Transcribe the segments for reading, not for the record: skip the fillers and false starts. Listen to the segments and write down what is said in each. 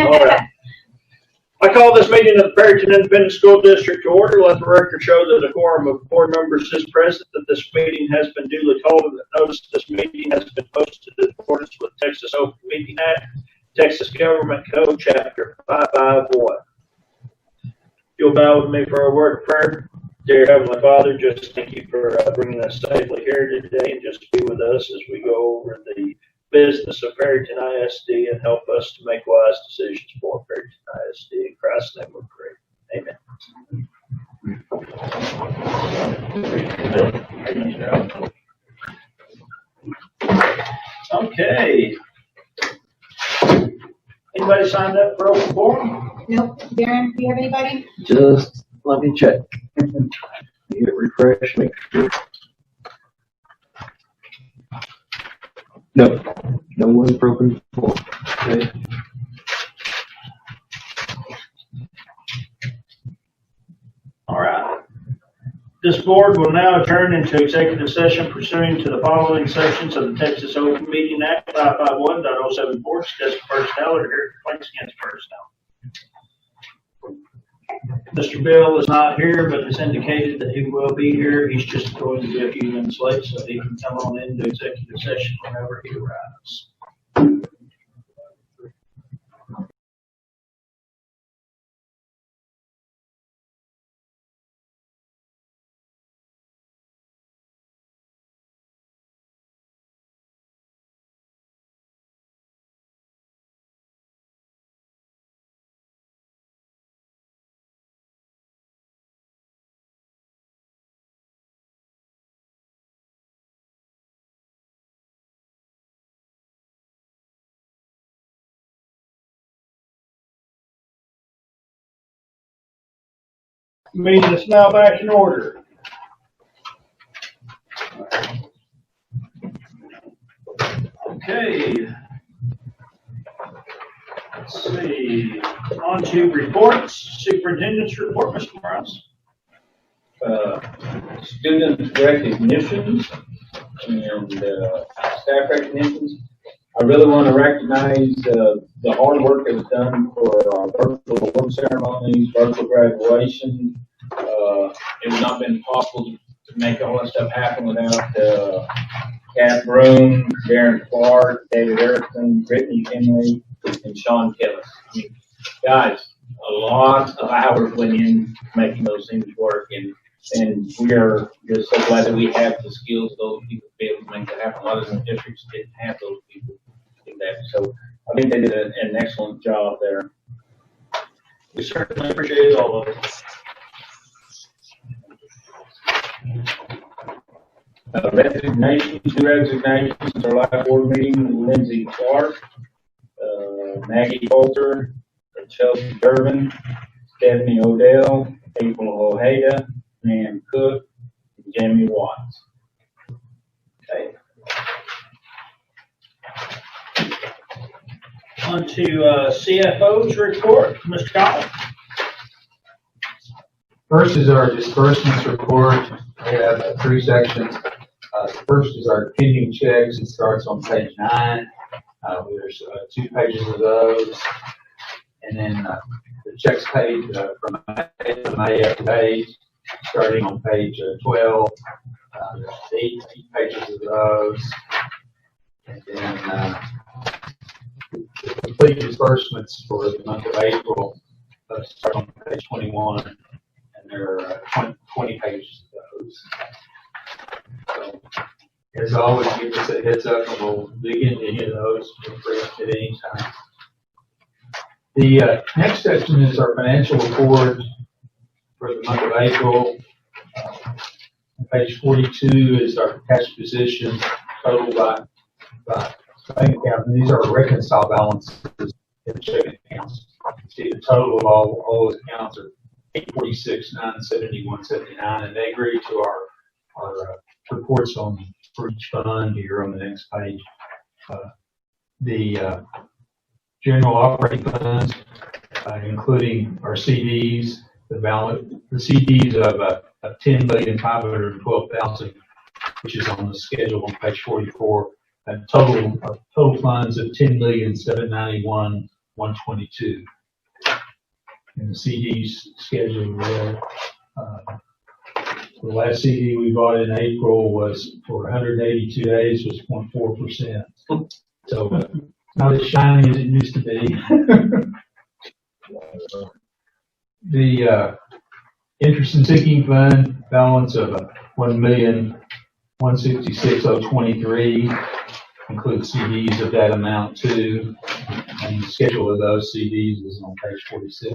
All right. I call this meeting of the Perryton Independent School District to order. Let the record show that a quorum of board members is present, that this meeting has been duly called, and that notice of this meeting has been posted in accordance with Texas Open Meeting Act, Texas Government Code, Chapter 551. You'll bow with me for a word of prayer. Dear Heavenly Father, just thank you for bringing us safely here today, and just be with us as we go over the business of Perryton ISD and help us to make wise decisions for Perryton ISD. In Christ's name we pray. Amen. Okay. Anybody signed up for open forum? Nope. Darren, do you have anybody? Just let me check. Get refresh, make sure. No, no one broken before. Okay. All right. This board will now adjourn into executive session pursuant to the following sections of the Texas Open Meeting Act 551.074, discuss personnel or hear complaints against personnel. Mr. Bill is not here, but has indicated that he will be here. He's just going to be a few minutes late, so he can come on into executive session whenever he arrives. Meeting is now back in order. Okay. Let's see. On to reports. Superintendent's report, Mr. Morris. Student recognitions and staff recognitions. I really want to recognize the hard work that was done for our virtual award ceremonies, virtual graduation. It would not have been possible to make all that stuff happen without Kat Broom, Darren Clark, David Erickson, Brittany Henley, and Sean Kellis. I mean, guys, a lot of hours went in making those things work, and we are just so glad that we have the skills of those people to be able to make that happen. A lot of the districts didn't have those people to do that. So I think they did an excellent job there. We certainly appreciate all of it. Resignations, new resignations since our last board meeting: Lindsay Clark, Maggie Coulter, Chelsea Durbin, Stephanie Odell, April Ojeda, Nan Cook, and Jamie Watts. Okay. On to CFO's report, Mr. Collins. First is our disbursements report. We have three sections. First is our pending checks. It starts on page 9. There's 2 pages of those. And then the checks paid from May page, starting on page 12. There's 8 pages of those. And then the complete disbursements for the month of April start on page 21. And there are 20 pages of those. So, as always, give us a heads up and we'll dig into any of those at any time. The next section is our financial report for the month of April. Page 42 is our cash position total by bank account. And these are reconciled balances in checking accounts. See the total of all those accounts are $846,971.79, and they agree to our reports for each fund here on the next page. The general operating funds, including our CDs, the CDs of $10,512,000, which is on the schedule on page 44, and total funds of $10,791,000. $122. And the CDs scheduled there. The last CD we bought in April was for 182 days, was 0.4%. So not as shiny as it used to be. The interest and sinking fund balance of $1,166,023 includes CDs of that amount too. And the schedule of those CDs is on page 46.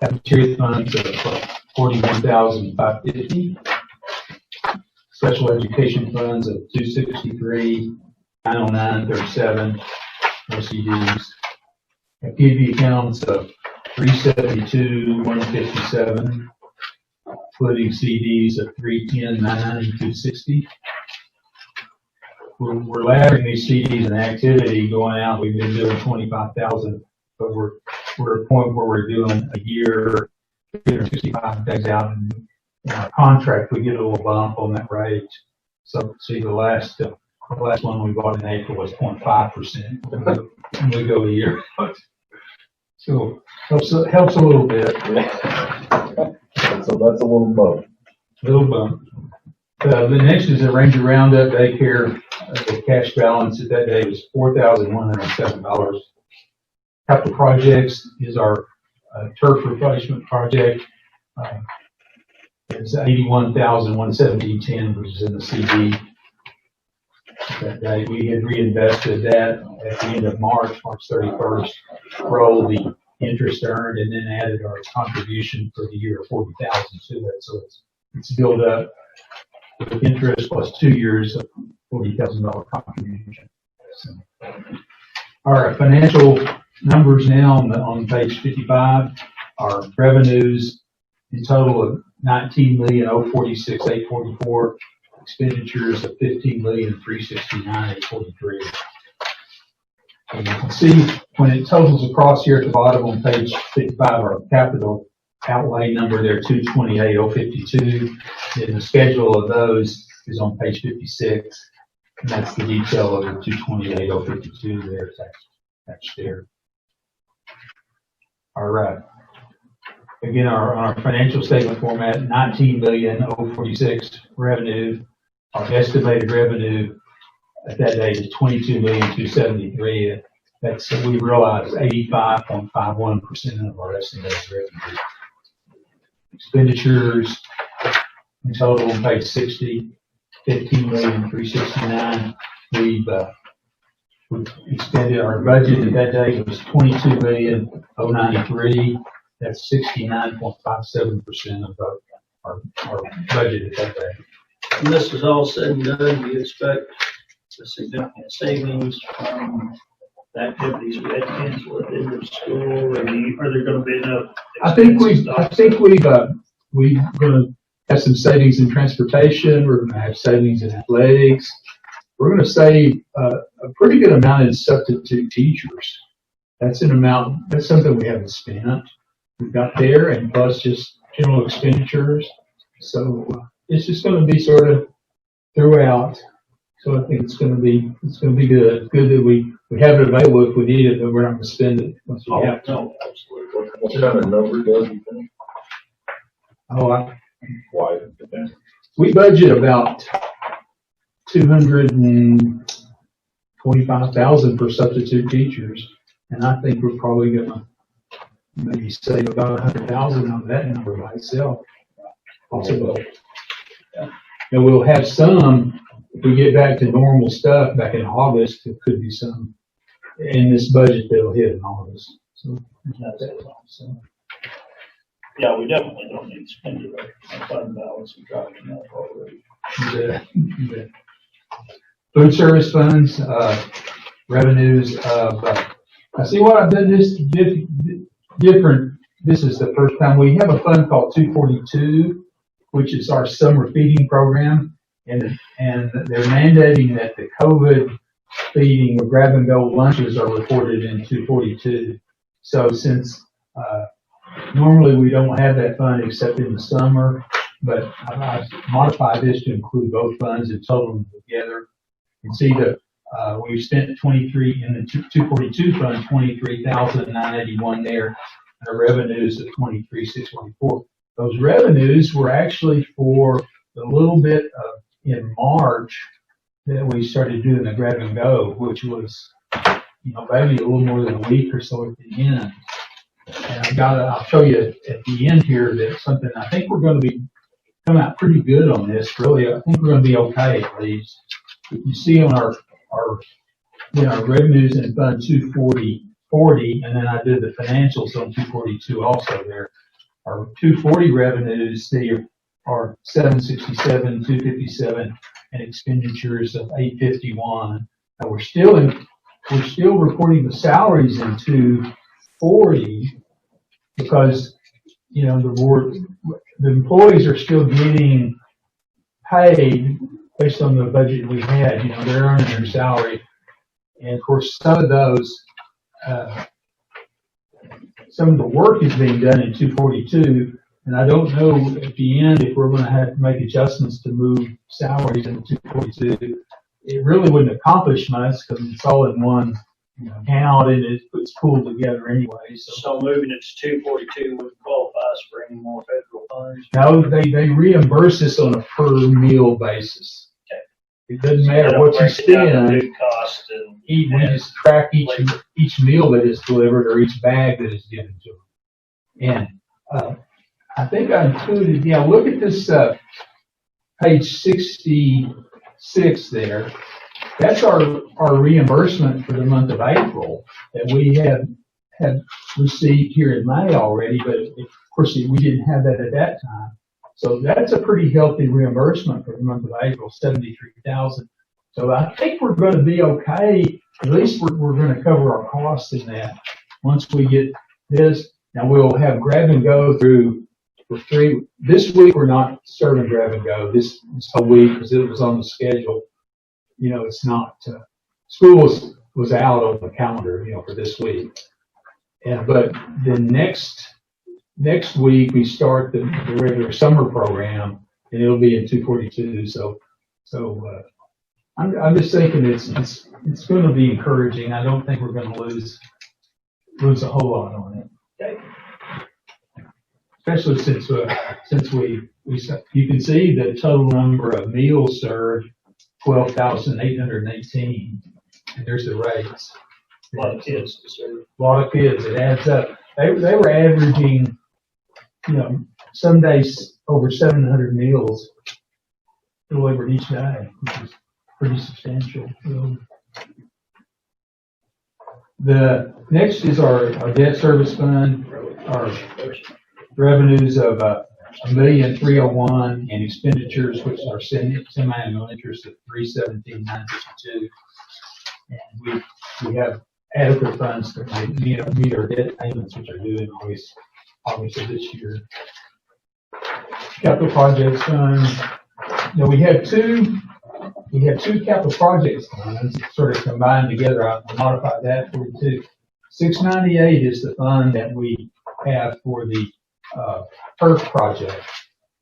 Cafeteria funds of $41,550. Special education funds of $263,909.37. No CDs. Activity accounts of $372,157, including CDs of $310,992.60. We're laddering these CDs and activity going out. We've been doing 25,000, but we're at a point where we're doing a year, 365 days out, and in our contract we get a little bump on that rate. So see, the last one we bought in April was 0.5%, and we go a year. So helps a little bit. So that's a little bump. Little bump. The next is a Ranger Roundup daycare. The cash balance at that day was $4,107. Capital projects is our turf replacement project. It's $81,117.10, which is in the CD. That day we had reinvested that at the end of March 31st, rolled the interest earned, and then added our contribution for the year of $40,000 to that. So it's built up with interest plus 2 years of $40,000 contribution. So, all right, financial numbers now on page 55. Our revenues in total of $19,046,844. Expenditures of $15,369,843. And you can see when it totals across here at the bottom on page 55, our capital outlay number there, $228,052. Then the schedule of those is on page 56, and that's the detail of the $228,052 there attached there. All right. Again, our financial statement format, $19,046 revenue. Our estimated revenue at that date is $22,273,000. That's, we realized 85.51% of our estimated revenue. Expenditures in total on page 60, $15,369,000. We've expended, our budget at that date was $22,093,000. That's 69.57% of our budget at that day. When this is all said and done, do you expect a significant savings from the activities we had canceled at the end of school, or are there going to be enough? I think we're going to have some savings in transportation. We're going to have savings in athletics. We're going to save a pretty good amount in substitute teachers. That's something we haven't spent. We've got there, and plus just general expenditures. So it's just going to be sort of throughout. So I think it's going to be good. It's good that we have it available if we need it, but we're not going to spend it once we have to. No, absolutely. What kind of number does you think? Why? We budget about $225,000 for substitute teachers, and I think we're probably going to maybe save about $100,000 on that number by itself. Possible. And we'll have some, if we get back to normal stuff back in August, there could be some in this budget that'll hit in August. So, yeah, we definitely don't need to spend it. Our fund balance is dropping up already. The food service funds, revenues of, I see what I've done this different. This is the first time we have a fund called 242, which is our summer feeding program, and they're mandating that the COVID feeding or grab and go lunches are reported in 242. So since normally we don't have that fund except in the summer, but I've modified this to include both funds and total them together. You can see that We spent 23 in the 242 fund, 23,981 there, and our revenues of 23,624. Those revenues were actually for the little bit of in March that we started doing the grab and go, which was, maybe a little more than a week or so at the end. And I'll show you at the end here that something I think we're going to be come out pretty good on this. Really, I think we're going to be okay at least. If you see on our revenues in Fund 240, and then I did the financials on 242 also there. Our 240 revenues, they are 767, 257, and expenditures of 851. And we're still reporting the salaries in 240 because the employees are still getting paid based on the budget we had. They're earning their salary, and of course some of those, some of the work is being done in 242, and I don't know at the end if we're going to have to make adjustments to move salaries into 242. It really wouldn't accomplish much because it's all in one account and it's pooled together anyway. So moving it to 242 would qualify us for any more federal funds? No, they reimburse us on a per meal basis. Okay. It doesn't matter what you spend. Food cost and We just track each meal that is delivered or each bag that is given to them. And I think I included, look at this page 66 there. That's our reimbursement for the month of April that we had received here in May already, but of course we didn't have that at that time. So that's a pretty healthy reimbursement for the month of April, 73,000. So I think we're going to be okay. At least we're going to cover our costs in that. Once we get this, now we'll have grab and go through for 3. This week we're not serving grab and go this whole week because it was on the schedule. It's not, school was out on the calendar, for this week. But the next week we start the regular summer program and it'll be in 242. So I'm just thinking it's going to be encouraging. I don't think we're going to lose a whole lot on it. okay. Especially since we you can see the total number of meals served, 12,818, and there's the rates. A lot of kids to serve. A lot of kids. It adds up. They were averaging, some days over 700 meals delivered each day, which is pretty substantial. The next is our debt service fund. Our revenues of $1,301,000 and expenditures, which are semi-annual interest of $317,952. And we have adequate funds to meet our debt payments, which are due obviously this year. Capital projects fund. Now we have two capital projects funds sort of combined together. I'll modify that for you too. 698 is the fund that we have for the turf project.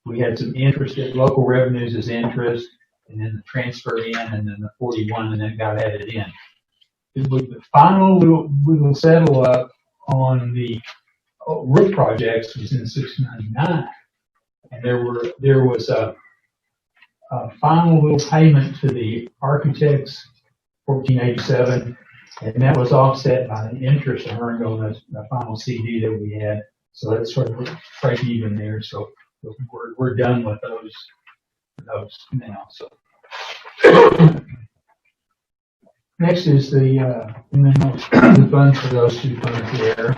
We had some interest in local revenues as interest, and then the transfer in, and then the 41, and then got added in. The final, we will settle up on the roof projects was in 699, and there was a final little payment to the architects, 1487, and that was offset by the interest earned on the final CD that we had. So that's sort of break even there. So we're done with those now. So next is the funds for those two funds there.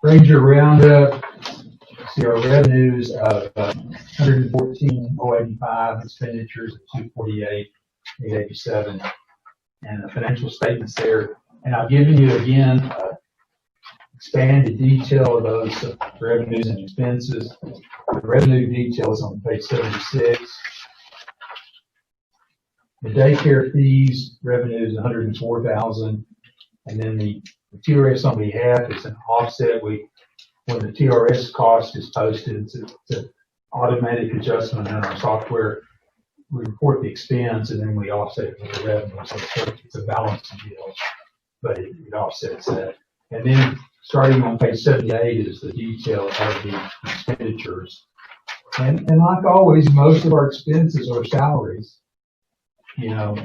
Ranger Roundup. See our revenues of 114,085, expenditures of 248,887, and the financial statements there. And I've given you again expanded detail of those revenues and expenses. The revenue details on page 76. The daycare fees revenues 104,000, and then the TRS on behalf is an offset. When the TRS cost is posted, it's an automatic adjustment in our software. we report the expense and then we offset it with the revenue, so it's a balancing deal, but it offsets that. And then starting on page 78 is the detail of the expenditures. And like always, most of our expenses are salaries. You know,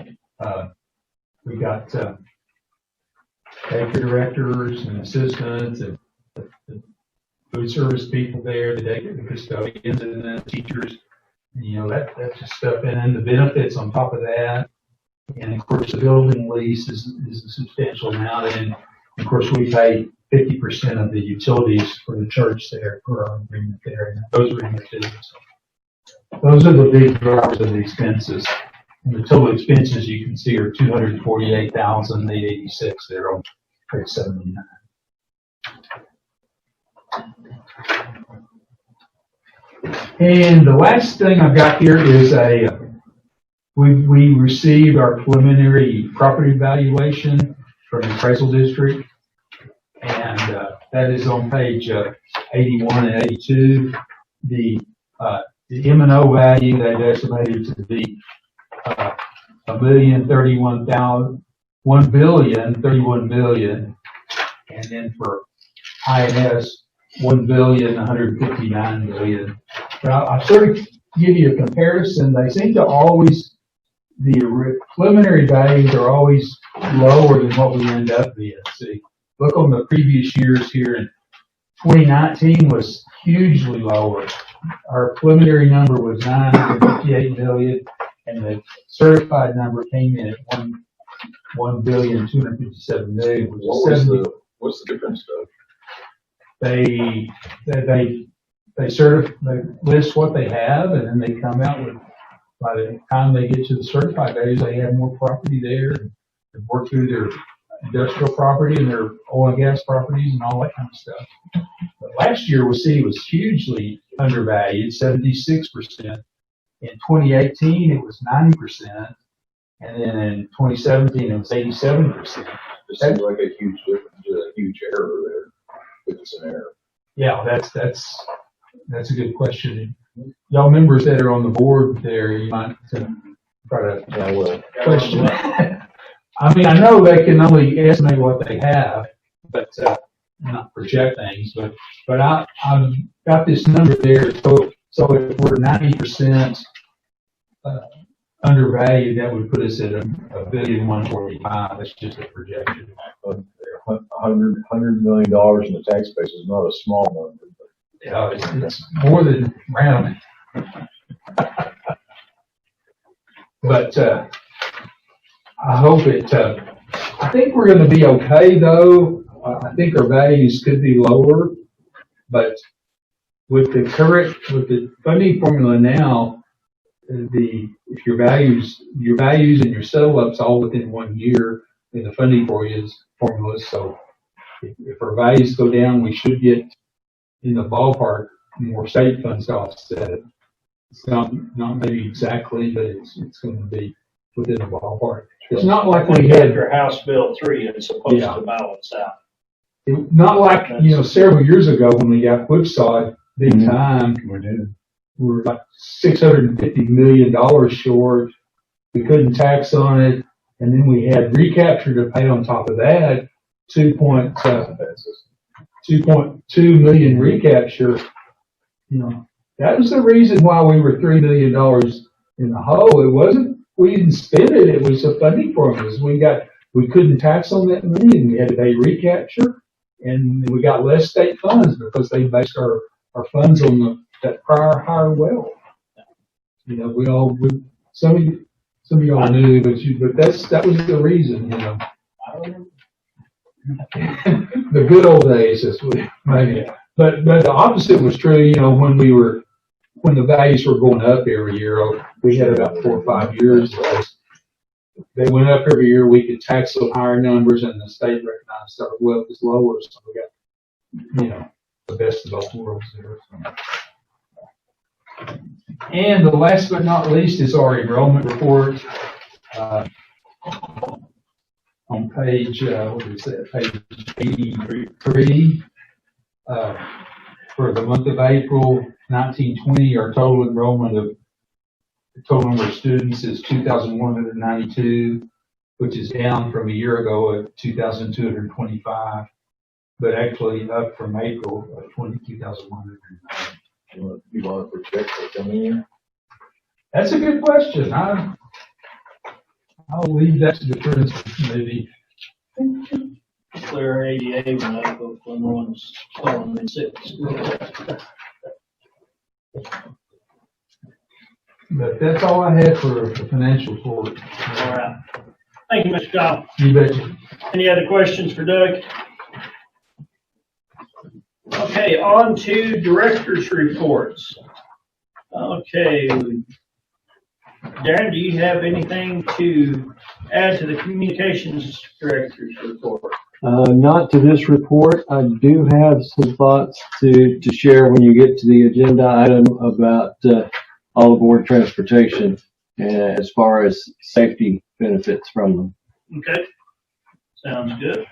we got daycare directors and assistants and the food service people there, the custodians and the teachers. You know, that's just stuff, and then the benefits on top of that. And of course, the building lease is a substantial amount, and of course, we pay 50% of the utilities for the church there, for our agreement there, and those are in the business. Those are the big drivers of the expenses. And the total expenses you can see are $248,886 there on page 79. And the last thing I've got here is we received our preliminary property valuation from the appraisal district, and that is on page 81 and 82. The M&O value they've estimated to be $1,031,000,000, and then for INS $1,159,000,000. But I'll sort of give you a comparison. They seem to always, the preliminary values are always lower than what we end up being. See, look on the previous years here, and 2019 was hugely lower. Our preliminary number was $958 million, and the certified number came in at $1,257,000,000, which is 70. What's the difference though? They list what they have, and then they come out with, by the time they get to the certified values, they have more property there, and they work through their industrial property and their oil and gas properties and all that kind of stuff. But last year, was hugely undervalued, 76%. In 2018, it was 90%, and then in 2017, it was 87%. It seems like a huge difference, a huge error there. If it's an error. Yeah, that's a good question. Y'all members that are on the board there, you might try to question. I mean, I know they can only estimate what they have, but not project things. But I've got this number there. So if we're 90% undervalued, that would put us at $1,145,000,000. That's just a projection. $100 million in the tax base is not a small number. Yeah, it's more than rounding. But I hope it. I think we're going to be okay, though. I think our values could be lower, but with the funding formula now, if your values and your settle ups all within 1 year in the funding formulas. So if our values go down, we should get in the ballpark more state funds to offset it. It's not maybe exactly, but it's going to be within the ballpark. It's not like we had After House Bill 3, it's supposed to balance out. Not like, several years ago when we got whipsawed big time. We did. We were like $650 million short. We couldn't tax on it. And then we had recapture to pay on top of that, 2.2 million recapture. That was the reason why we were $3 million in the hole. It wasn't, we didn't spend it. It was the funding formulas. We couldn't tax on that money, and we had to pay recapture, and we got less state funds because they based our funds on that prior higher well. Some of y'all knew, but that was the reason, The good old days, as we maybe. But the opposite was true, when the values were going up every year. We had about 4 or 5 years. They went up every year. We could tax those higher numbers, and the state recognized our wealth is lower, so we got, the best of both worlds there. And the last but not least is our enrollment report. On page, page 83, for the month of April 1920, our total enrollment The total number of students is 2,192, which is down from a year ago at 2,225, but actually up from April of 22,109. You want to project what's coming in? That's a good question. I'll leave that to the principal committee. Clear ADA when I go from one's calling in sick. But that's all I had for the financial report. All right. Thank you, Mr. Goff. You betcha. Any other questions for Doug? Okay, on to director's reports. Okay. Darren, do you have anything to add to the communications director's report? Not to this report. I do have some thoughts to share when you get to the agenda item about all aboard transportation as far as safety benefits from them. Okay, sounds good.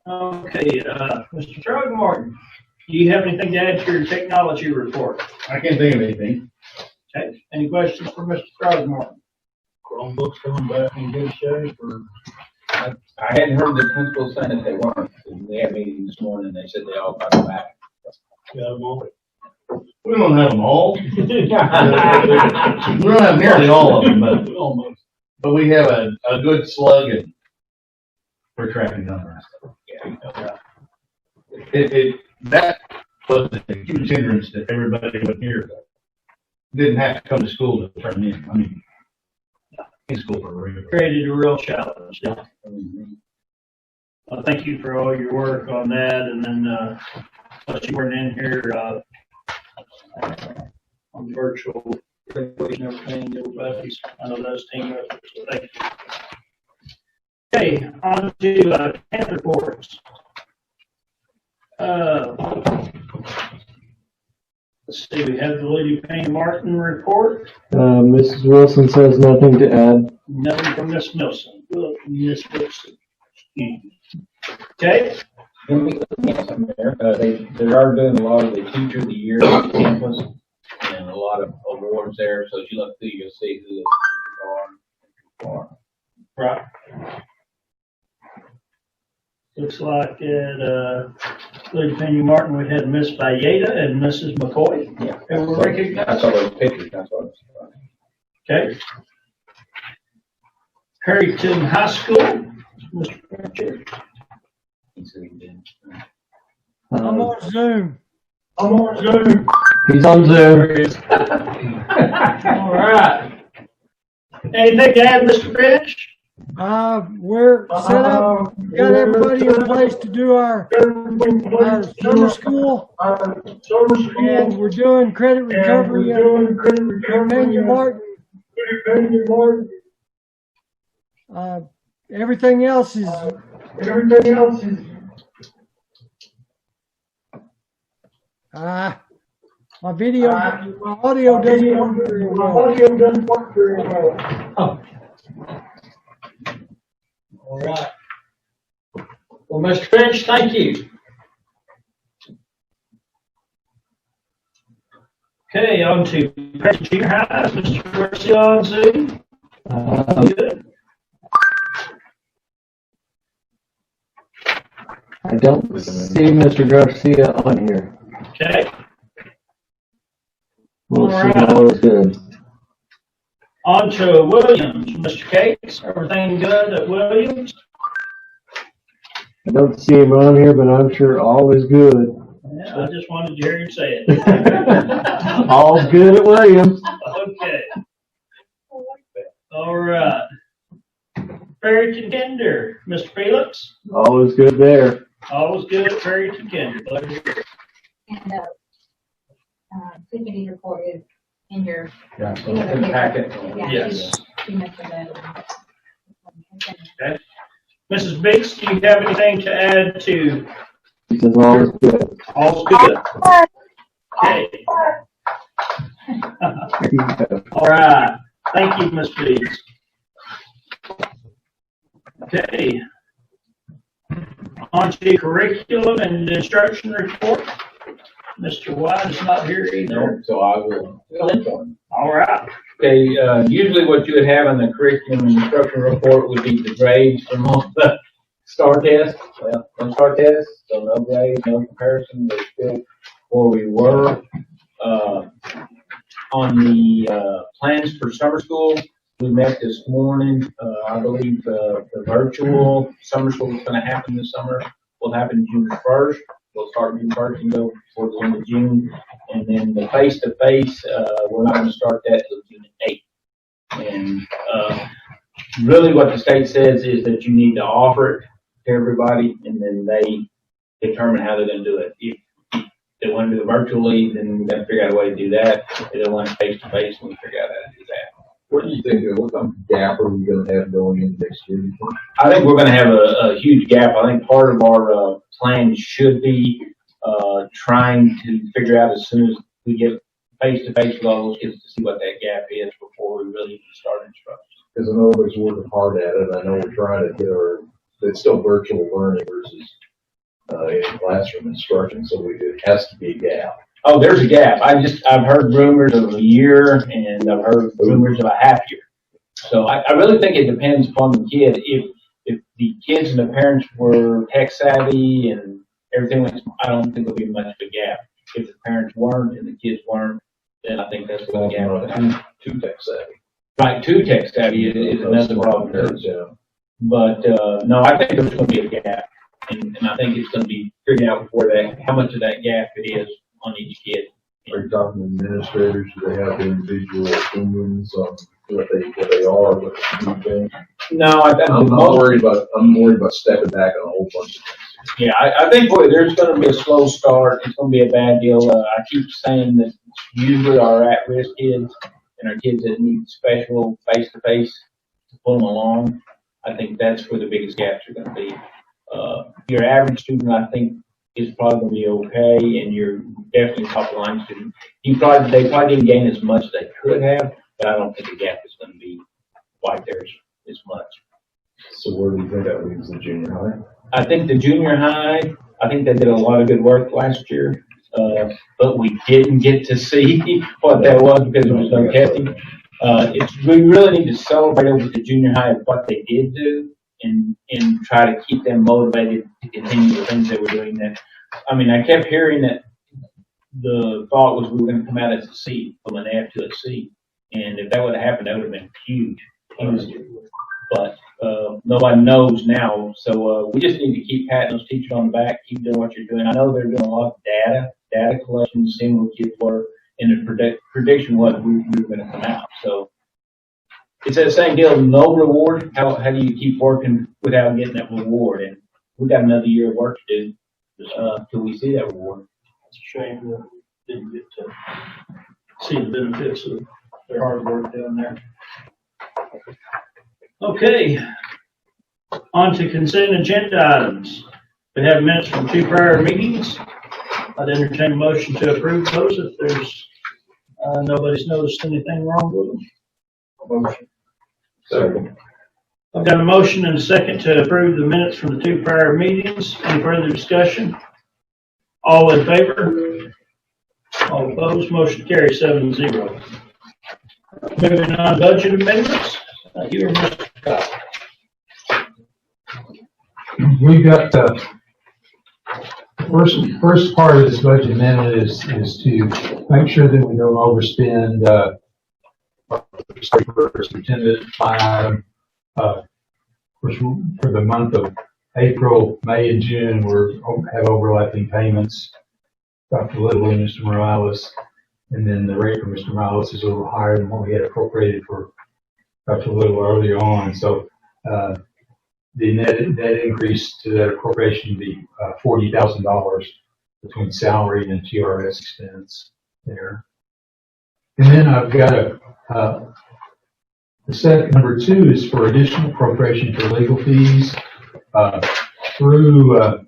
Okay, Mr. Throgmorton, do you have anything to add to your technology report? I can't think of anything. Okay, any questions for Mr. Throgmorton? Chromebooks coming back in good shape, or? I hadn't heard the principal saying that they weren't. We had a meeting this morning, and they said they all got them back. Got them all. We don't have them all. We Almost. don't have nearly all of them, but we have a good slug and we're tracking down the rest of them. That was a huge hindrance to everybody up here. Didn't have to come to school to turn in. I mean, in school for a reason. Created a real challenge. Yeah. Well, thank you for all your work on that, and then, but you weren't in here, on the virtual graduation and everything, everybody's, I know those team efforts, so thank you. Okay, on to, camp reports. Let's see, we have the Lady Payne Martin report. Mrs. Wilson says nothing to add. Nothing from Miss Wilson. Miss Wilson. Okay. Let me add something there. They are doing a lot of the Teacher of the Year on campus and a lot of awards there. So as you look through, you'll see who the are. Right. Looks like at Lady Payne Martin, we had Miss Valletta and Mrs. McCoy. Yeah. And we're recognized. I saw those pictures. That's what I was Okay. Perryton High School. Mr. Chair. I'm on Zoom. I'm on Zoom. He's on Zoom. All right. Anything to add, Mr. Finch? We're set up, got everybody in place to do our summer school, and we're doing credit recovery and Payne Martin. Everything else is. My video, my audio doesn't work very well. Oh. All right. Well, Mr. Finch, thank you. Okay, on to Perryton Junior High. Mr. Garcia on Zoom. Good. I don't see Mr. Garcia on here. Okay. We'll see All right. how it's good. On to Williams. Mr. Cates, everything good at Williams? I don't see him on here, but I'm sure all is good. Yeah, I just wanted to hear you say it. All's good at Williams. Okay. All right. Perryton Kinder, Mr. Felix? All is good there. All is good at Perryton Kinder. And committee report is in your. Yeah, so in the packet. Yeah, Yes. she mentioned that. Okay. Mrs. Biggs, do you have anything to add to? He says all is good. All's good. Okay. All right. Thank you, Ms. Biggs. Okay. On to curriculum and instruction report. Mr. White is not here either. No, so I will fill in for him. All right. Okay, usually what you would have in the curriculum and instruction report would be the grades from all the STAR tests. Well, no STAR tests, so no grades, no comparison, we're still where we were. On the plans for summer school, we met this morning. I believe the virtual summer school is going to happen this summer. Will happen June 1st. We'll start June 1st and go toward the end of June. And then the face-to-face, we're not going to start that till June 8th. And really what the state says is that you need to offer it to everybody, and then they determine how they're going to do it. If they want to do it virtually, then we've got to figure out a way to do that. If they don't want it face-to-face, we figure out how to do that. What do you think, what kind of gap are we gonna have going into next year? I think we're going to have a huge gap. I think part of our plan should be trying to figure out as soon as we get face-to-face with all those kids to see what that gap is before we really start instruction. Because I know everybody's working hard at it. I know we're trying to get it's still virtual learning versus in classroom instruction, so it has to be a gap. Oh, there's a gap. I've heard rumors of a year, and I've heard rumors of a half year. So I really think it depends upon the kid. If the kids and the parents were tech savvy and everything, I don't think there'll be much of a gap. If the parents weren't and the kids weren't, then I think that's the gap. Too tech savvy. Right, too tech savvy is another problem. Yeah. But no, I think there's going to be a gap, and I think it's going to be figured out before that how much of that gap it is on each kid. Are you talking to administrators? Do they have individual opinions on what they are, what they do? No, I'm worried about stepping back on a whole bunch of things. Yeah, I think there's going to be a slow start. It's going to be a bad deal. I keep saying that usually our at-risk kids and our kids that need special face-to-face to pull them along, I think that's where the biggest gaps are going to be. Your average student, I think, is probably going to be okay, and you're definitely top line student. They probably didn't gain as much as they could have, but I don't think the gap is going to be quite there as much. So where do you think that leaves the junior high? I think the junior high, I think they did a lot of good work last year, but we didn't get to see what that was because there was no testing. We really need to celebrate over the junior high what they did do and try to keep them motivated to continue the things they were doing. I kept hearing that the thought was we were going to come out as a C, from an F to a C, and if that would have happened, that would have been huge. But nobody knows now, so we just need to keep patting those teachers on the back, keep doing what you're doing. I know they're doing a lot of data collection, seeing where kids were, and the prediction was we were going to come out. So it's that same deal, no reward. How do you keep working without getting that reward? And we've got another year of work to do till we see that reward. It's a shame that we didn't get to see the benefits of their hard work down there. Okay, on to consent agenda items. We have minutes from 2 prior meetings. I'd entertain a motion to approve those if there's nobody's noticed anything wrong with them. Motion. Second. I've got a motion and a second to approve the minutes from the 2 prior meetings. Any further discussion? All in favor? All opposed? Motion carries 7-0. Moving on, budget amendments. You are Mr. Scott. We've got first part of this budget amendment is to make sure that we don't overspend superintendent line item. For the month of April, May, and June, have overlapping payments. Dr. Little and Mr. Morales, and then the rate for Mr. Morales is a little higher than what we had appropriated for Dr. Little earlier on. So the net increase to that appropriation would be $40,000 between salary and TRS expense there. And then I've got the set number 2 is for additional appropriation for legal fees through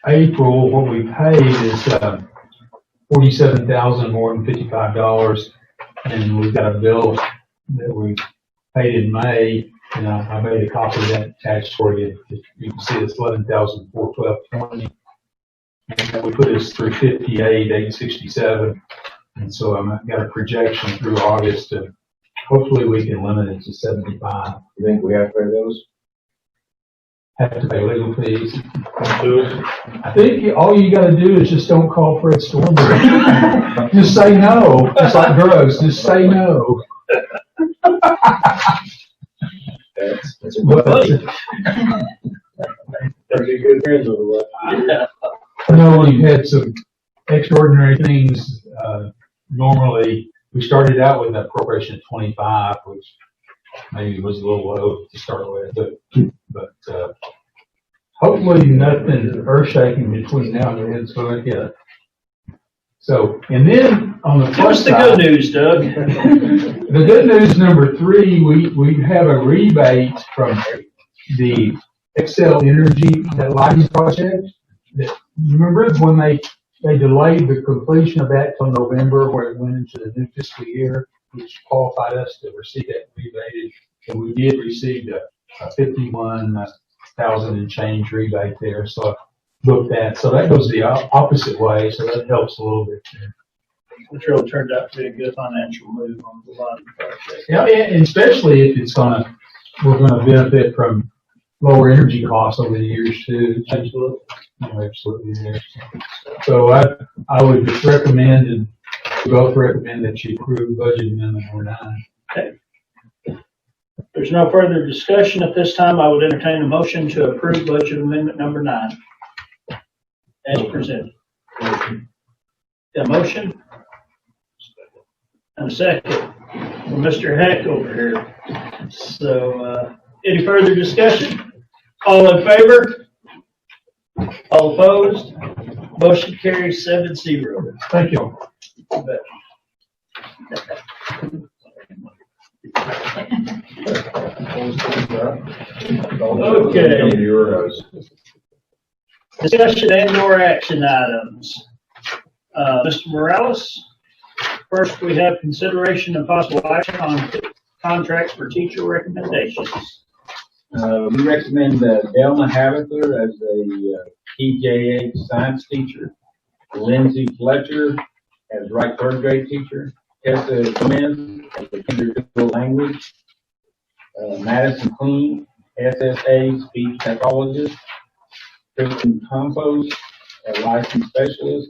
April. What we paid is $47,000 more than $55, and we've got a bill that we paid in May, and I made a copy of that attached for you. You can see it's $11,412.20, and we put this through 58,867. And so I've got a projection through August, and hopefully we can limit it to 75. You think we have to pay those? Have to pay legal fees. I think all you gotta do is just don't call Fred Stormberg. Just say no. It's like gross. Just say no. That's a good buddy. Better get good friends with what. I know we've had some extraordinary things. Normally, we started out with an appropriation of 25, which maybe was a little low to start with, but hopefully nothing earth-shaking between now and then, so I get. So, and then on the Give plus us the side, good news, Doug. the good news number 3, we have a rebate from the Excel Energy, that lighting project. Remember when they delayed the completion of that till November, where it went into the new fiscal year, which qualified us to receive that rebate, and we did receive a 51,000 and change rebate there. So I booked that. So that goes the opposite way. So that helps a little bit there. Which really turned out to be a good financial move on the lighting project. Yeah, and especially if we're gonna benefit from lower energy costs over the years too. Absolutely. Absolutely there. So I would just recommend, and we both recommend, that you approve budget amendment number 9. Okay. There's no further discussion at this time. I would entertain a motion to approve budget amendment number 9 as presented. A motion and a second from Mr. Heck over here. So, any further discussion? All in favor? All opposed? Motion carries 7-0. Thank you. Okay. Discussion and/or action items. Mr. Morales, first we have consideration and possible action on contracts for teacher recommendations. We recommend Delma Havitzler as a TJH science teacher, Lindsay Fletcher as right third grade teacher, Tessa Smith as a kindergarten language, Madison Clean, SSA speech pathologist, Kristen Campos, a licensed specialist,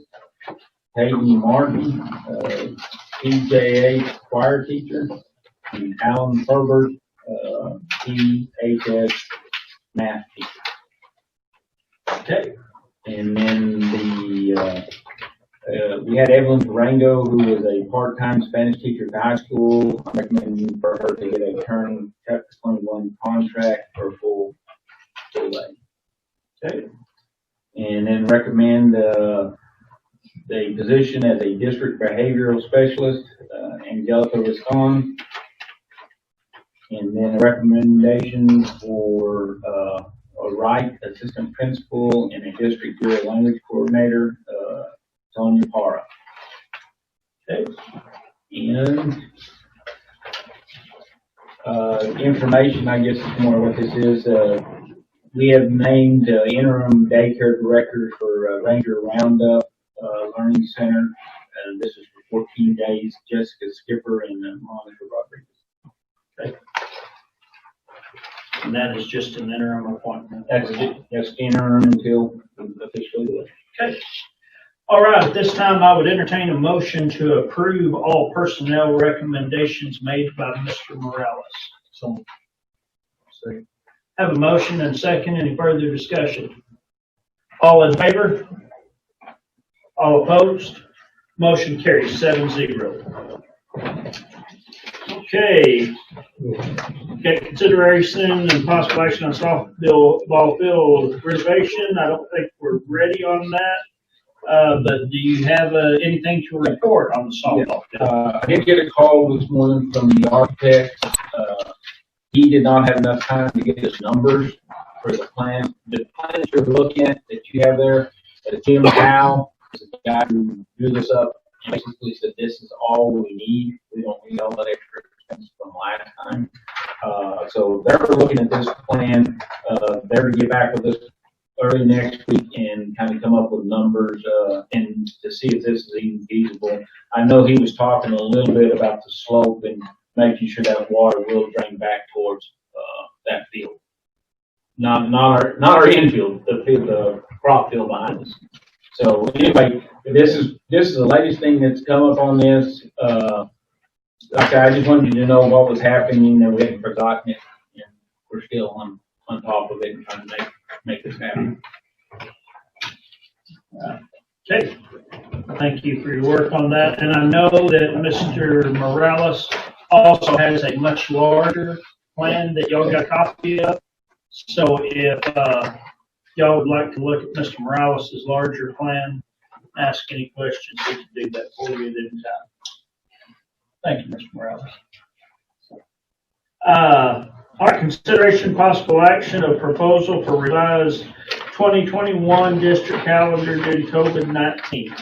Peyton Martin, TJH choir teacher, and Alan Herbert, PHS math teacher. Okay. And then we had Evelyn Durango, who was a part-time Spanish teacher at the high school. I'm recommending for her to get a turn Chapter 21 contract for full day. Okay. And then recommend the position as a district behavioral specialist, Angelica Viscon. And then a recommendation for a right assistant principal and a district dual language coordinator, Tony Parra. Okay. And information, I guess is more what this is. We have named interim daycare director for Ranger Roundup Learning Center. This is for 14 days. Jessica Skipper and Monica Rodriguez. Okay. And that is just an interim appointment. That's interim until officially do it. Okay. All right, at this time, I would entertain a motion to approve all personnel recommendations made by Mr. Morales. So, have a motion and second. Any further discussion? All in favor? All opposed? Motion carries 7-0. Okay. Get consideration and possible action on softball field renovation. I don't think we're ready on that. But do you have anything to report on the softball field? I did get a call this morning from the architect. He did not have enough time to get his numbers for the plan. The plans you're looking at that you have there, Jim Howe is the guy who drew this up. Basically said this is all we need. We don't need all that extra expense from last time. So they're looking at this plan. They're to get back with us early next week and kind of come up with numbers, and to see if this is even feasible. I know he was talking a little bit about the slope and making sure that water will drain back towards, that field. Not our infield, the crop field behind us. So anyway, this is the latest thing that's come up on this. Like I just wanted you to know what was happening, that we hadn't forgotten it, and we're still on top of it and trying to make this happen. Okay, thank you for your work on that. And I know that Mr. Morales also has a much larger plan that y'all got a copy of. So if y'all would like to look at Mr. Morales' larger plan, ask any questions, we can do that for you at any time. Thank you, Mr. Morales. Our consideration possible action of proposal for revised 2021 district calendar due to COVID-19.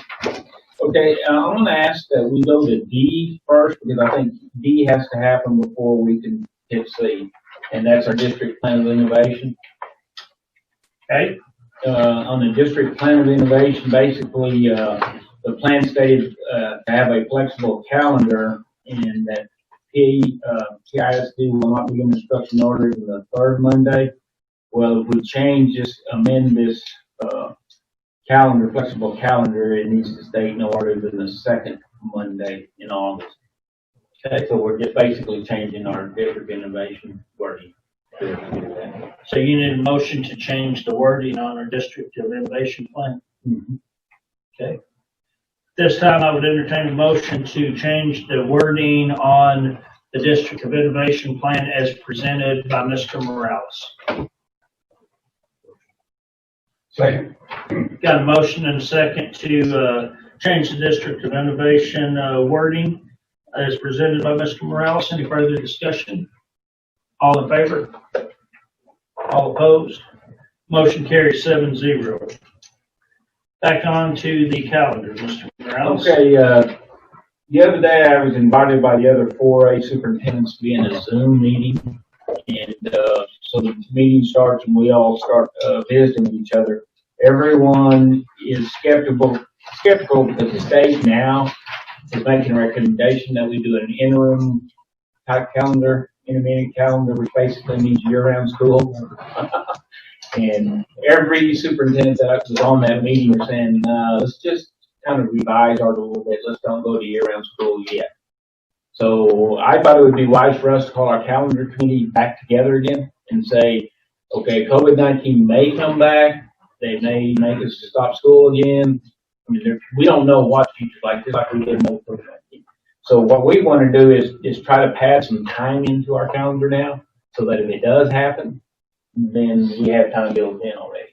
Okay, I'm going to ask that we go to D first, because I think D has to happen before we can hit C, and that's our district plan of innovation. Okay, On the district plan of innovation, basically, the plan stated to have a flexible calendar, and that PISD will not begin instruction orders on the third Monday. Well, if we change this, amend this calendar, flexible calendar, it needs to state no order than the second Monday in August. Okay, so we're just basically changing our district innovation wording. so you need a motion to change the wording on our district of innovation plan. Mm-hmm. Okay. This time I would entertain a motion to change the wording on the district of innovation plan as presented by Mr. Morales. Second. Got a motion and a second to change the district of innovation wording as presented by Mr. Morales. Any further discussion? All in favor? All opposed? Motion carries 7-0. Back on to the calendar, Mr. Morales. Okay, the other day I was invited by the other 4A superintendents to be in a Zoom meeting, and so the meeting starts and we all start visiting with each other. Everyone is skeptical because the state now is making a recommendation that we do an interim type calendar, intermediate calendar, which basically means year-round school. And every superintendent that was on that meeting was saying, let's just kind of revise ours a little bit. Let's don't go to year-round school yet. So I thought it would be wise for us to call our calendar committee back together again and say, okay, COVID-19 may come back. They may make us stop school again. I mean, we don't know what the future's like, just like we didn't know COVID-19. So what we want to do is try to pad some time into our calendar now, so that if it does happen, then we have time built in already.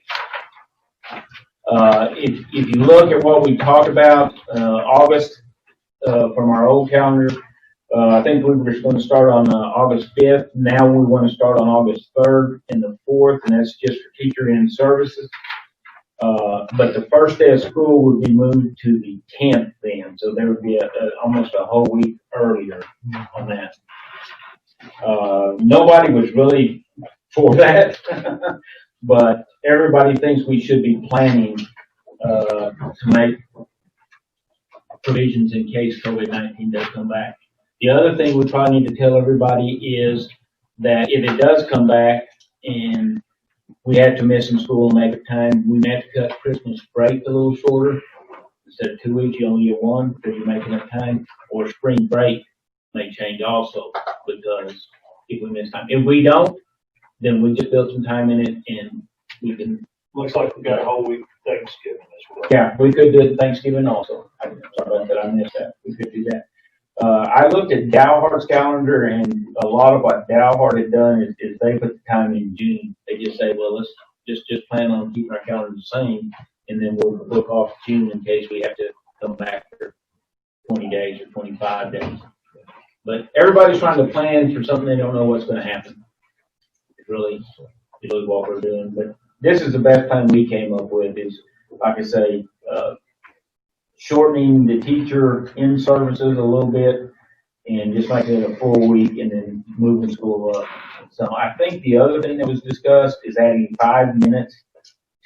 If you look at what we talked about, August, from our old calendar, I think we were going to start on August 5th. Now we want to start on August 3rd and the 4th, and that's just for teacher in services. But the first day of school would be moved to the 10th then, so there would be almost a whole week earlier on that. Nobody was really for that, but everybody thinks we should be planning to make provisions in case COVID-19 does come back. The other thing we probably need to tell everybody is that if it does come back and we have to miss some school and make a time, we may have to cut Christmas break a little shorter. Instead of 2 weeks, you only get one because you're making up time. Or spring break may change also, because if we miss time. If we don't, then we just build some time in it and we can. Looks like we got a whole week of Thanksgiving as well. Yeah, we could do Thanksgiving also. I'm sorry about that, I missed that. We could do that. I looked at Dalhart's calendar, and a lot of what Dalhart had done is they put the time in June. They just say, well, let's just plan on keeping our calendar the same, and then we'll book off June in case we have to come back for 20 days or 25 days. But everybody's trying to plan for something they don't know what's going to happen. It's really what we're doing. But this is the best plan we came up with, is, like I say, shortening the teacher in services a little bit and just making it a full week and then moving school up. So I think the other thing that was discussed is adding 5 minutes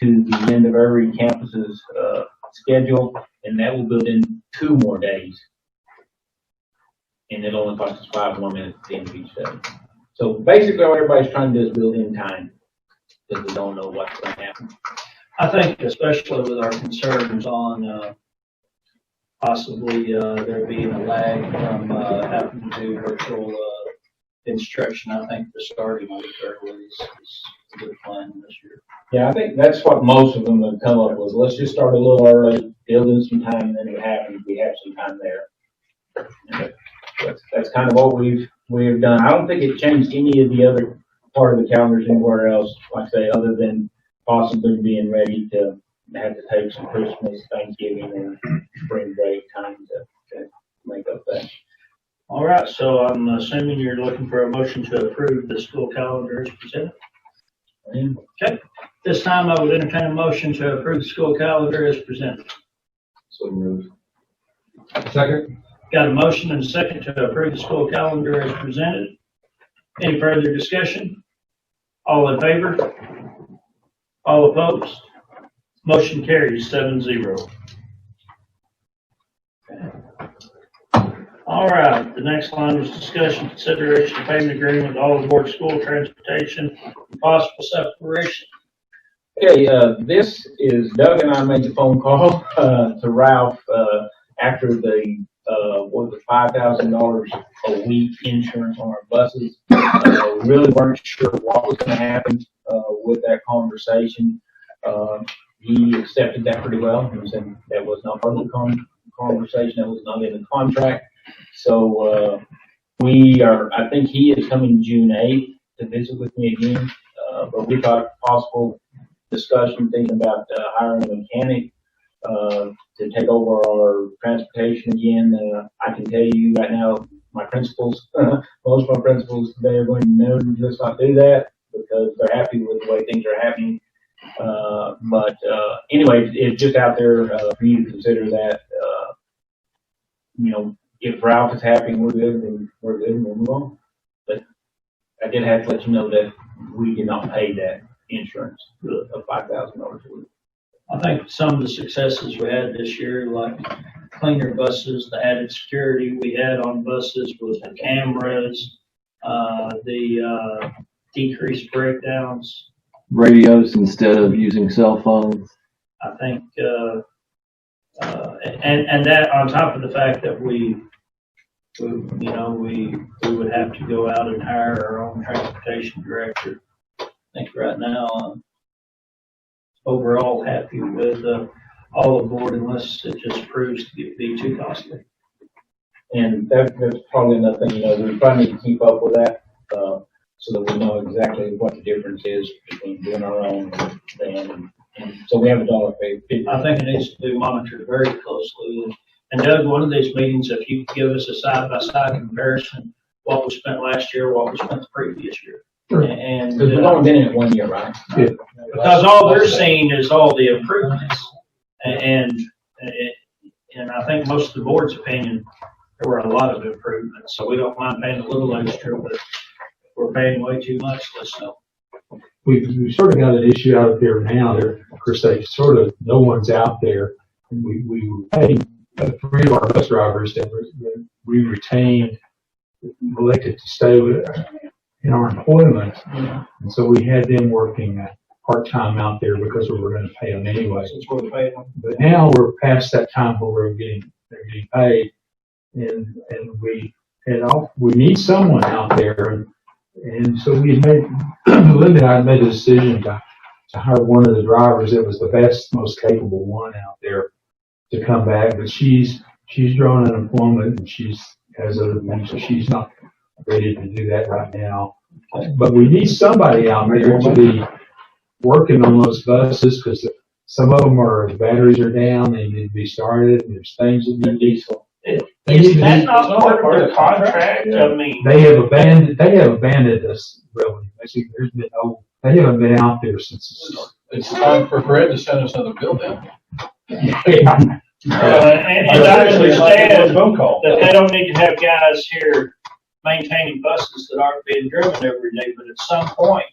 to the end of every campus's schedule, and that will build in 2 more days. And it'll only cost us 5 more minutes at the end of each day. So basically, what everybody's trying to do is build in time, because we don't know what's going to happen. I think especially with our concerns on, possibly, there being a lag from, having to do virtual, instruction, I think the starting week early is a good plan this year. Yeah, I think that's what most of them have come up with. Let's just start a little early, build in some time, and then if it happens, we have some time there. And that's kind of what we've done. I don't think it changed any of the other part of the calendars anywhere else, like I say, other than possibly being ready to have to take some Christmas, Thanksgiving, and spring break time to make up that. All right, so I'm assuming you're looking for a motion to approve the school calendar as presented. Okay, this time I would entertain a motion to approve the school calendar as presented. So moved. Second. Got a motion and a second to approve the school calendar as presented. Any further discussion? All in favor? All opposed? Motion carries 7-0. All right, the next line was discussion, consideration of payment agreement with all aboard school transportation and possible separation. Okay, this is Doug and I made the phone call to Ralph after the what was $5,000 a week insurance on our buses. We really weren't sure what was going to happen with that conversation. He accepted that pretty well. He said that was not part of the conversation. That was not in the contract. So I think he is coming June 8th to visit with me again. But we thought possible discussion, thinking about hiring a mechanic to take over our transportation again. I can tell you right now, my principals, most of my principals today are going to know to just not do that because they're happy with the way things are happening. But anyway, it's just out there for you to consider that. If Ralph is happy and we're good, then we're good and we'll move on. But I did have to let you know that we did not pay that insurance of $5,000 a week. I think some of the successes we had this year, like cleaner buses, the added security we had on buses with the cameras, the decreased breakdowns. Radios instead of using cell phones. I think, and that on top of the fact that we would have to go out and hire our own transportation director. I think right now, I'm overall happy with all aboard unless it just proves to be too costly. And that's probably another thing, we probably need to keep up with that, so that we know exactly what the difference is between doing our own and so we have a dollar figure. I think it needs to be monitored very closely. And Doug, one of these meetings, if you could give us a side-by-side comparison, what was spent last year, what was spent the previous year. Sure. And Because we've only been in it 1 year, right? Yeah. Because all we're seeing is all the improvements. And I think most of the board's opinion, there were a lot of improvements. So we don't mind paying a little extra, but if we're paying way too much, let's know. We've sort of got an issue out there now. Of course, no one's out there. And we were paying 3 of our bus drivers that we retained, elected to stay in our employment. Yeah. And so we had them working part-time out there because we were going to pay them anyway. Since we're paying them. But now we're past that time where they're getting paid, and we need someone out there, and so Linda and I made a decision to hire one of the drivers that was the best, most capable one out there to come back, but she's drawn unemployment and she has other things, so she's not ready to do that right now. But we need somebody out there to be working on those buses because some of them the batteries are down, they need to be started, and there's things that need diesel. Is that not part of the contract? Yeah. I mean, They have abandoned us, really. They haven't been out there since the start. It's time for Fred to send us another bill then. and I understand that they don't need to have guys here maintaining buses that aren't being driven every day, but at some point,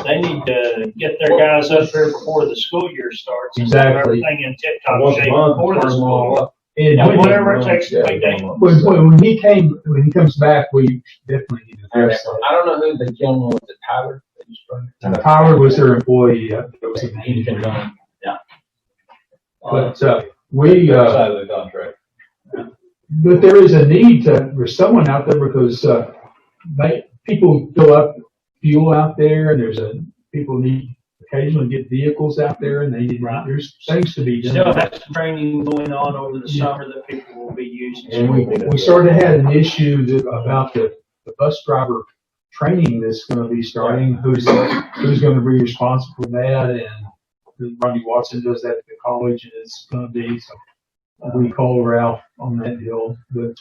they need to get their guys up there before the school year starts. and have Exactly. Everything in tip-top shape before the school. And And whatever it takes to make that. when he comes back, we definitely need to address that. I don't know who the gentleman was, it Tyler? that you spoke to? Tyler was their employee. That was his He's been name. done. But, we, Outside of the contract. but there is a need there's someone out there because, people fill up fuel out there and people need occasionally get vehicles out there and there's things to be done. Still have some training going on over the summer that people will be using. And we sort of had an issue about the bus driver training that's gonna be starting, who's gonna be responsible for that, and Ronnie Watson does that at the college, and it's gonna be, so we call Ralph on that deal, but,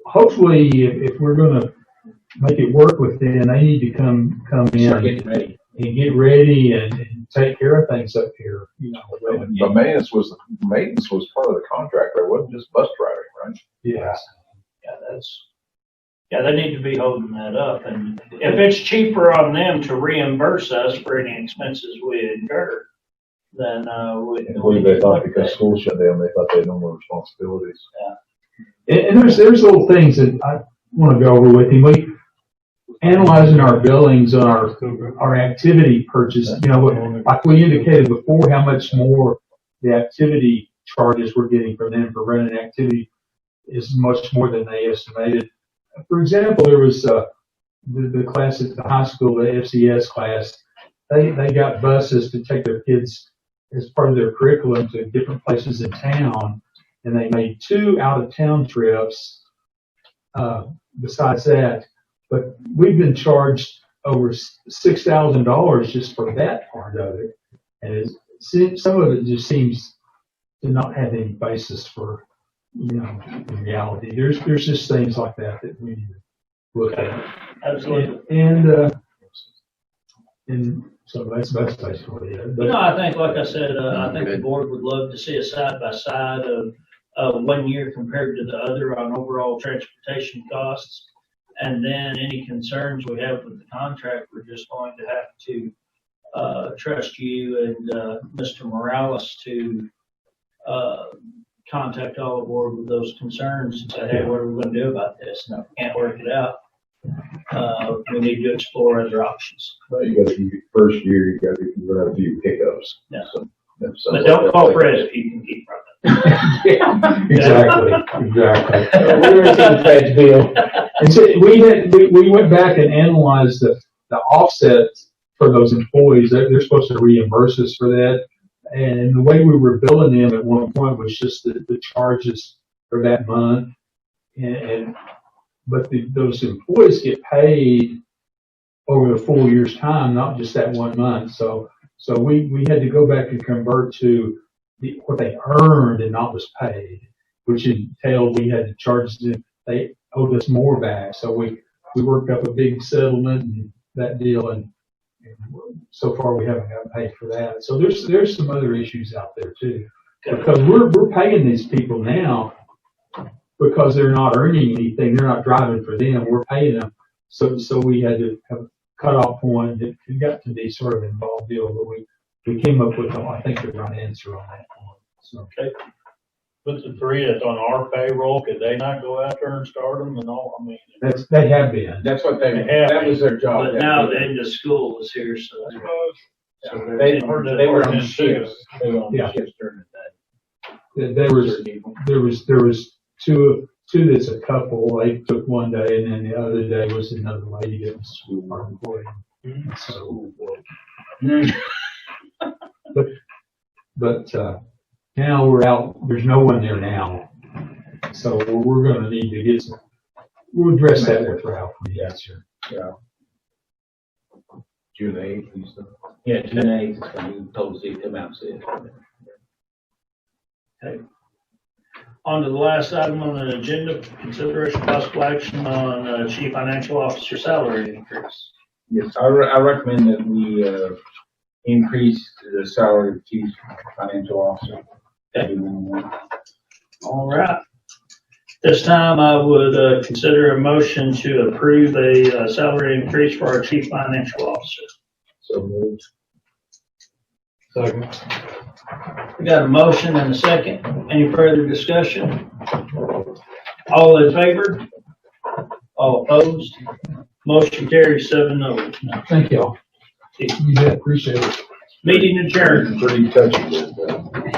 hopefully, if we're gonna make it work with them, they need to come Start in getting ready. and get ready and take care of things up here, you know. But maintenance was part of the contract, right? It wasn't just bus driving, right? Yeah. They need to be holding that up, and if it's cheaper on them to reimburse us for any expenses we incur, then, I believe they thought because school shut down, they thought they had no more responsibilities. And there's little things that I want to go over with him. We analyzing our billings on our activity purchase. You know, like we indicated before, how much more the activity charges we're getting from them for running activity is much more than they estimated. For example, there was the class at the high school, the FCS class. They got buses to take their kids as part of their curriculum to different places in town, and they made 2 out-of-town trips. Besides that, but we've been charged over $6,000 just for that part of it, and some of it just seems to not have any basis for, you know, in reality. There's just things like that we need to look at. Absolutely. And so that's basically it. But, No, I think, like I said, I think the board would love to see a side by side of 1 year compared to the other on overall transportation costs. And then any concerns we have with the contract, we're just going to have to trust you and Mr. Morales to contact all the board with those concerns and say, hey, what are we going to do about this? And if we can't work it out, we need to explore other options. Well, you got to, first year, you got to run a few pickups. Yeah. So, But don't call Fred if you can keep running. yeah, exactly. We were seeing Fred's bill. And so we went back and analyzed the offset for those employees. They're supposed to reimburse us for that. And the way we were billing them at one point was just the charges for that month. But those employees get paid over the full year's time, not just that 1 month. So we had to go back and convert to what they earned and not was paid, which entailed we had to charge them. They owed us more back. So we worked up a big settlement and that deal, and so far we haven't gotten paid for that. So there's some other issues out there too, because we're paying these people now because they're not earning anything. They're not driving for them. We're paying them. So we had to have a cutoff point. It got to be sort of an involved deal, but we came up with, I think, the right answer on that point. So. Okay. But the 3 that's on our payroll, could they not go out there and start them and all? I mean, They have been. That's what they Yeah. that was their job. But now the end of school is here, so that's They were on shifts. They were on Yeah. shifts during the day. There was two that's a couple. They took one day, and then the other day was another lady that was our employee. So, but now we're out. There's no one there now, so we're going to need to get some. We'll address that with Ralph when he gets here. Yeah. June 8th and stuff. Yeah, June 8th is when he told us he'd come out and see it. okay. On to the last item on the agenda, consideration possible action on chief financial officer salary increase. Yes, I recommend that we increase the salary of chief financial officer. All right. This time I would consider a motion to approve a salary increase for our chief financial officer. So moved. Second. We got a motion and a second. Any further discussion? All in favor? All opposed? Motion carries 7-0. Thank y'all. You bet, appreciate it. Meeting adjourned. Pretty touchy, but,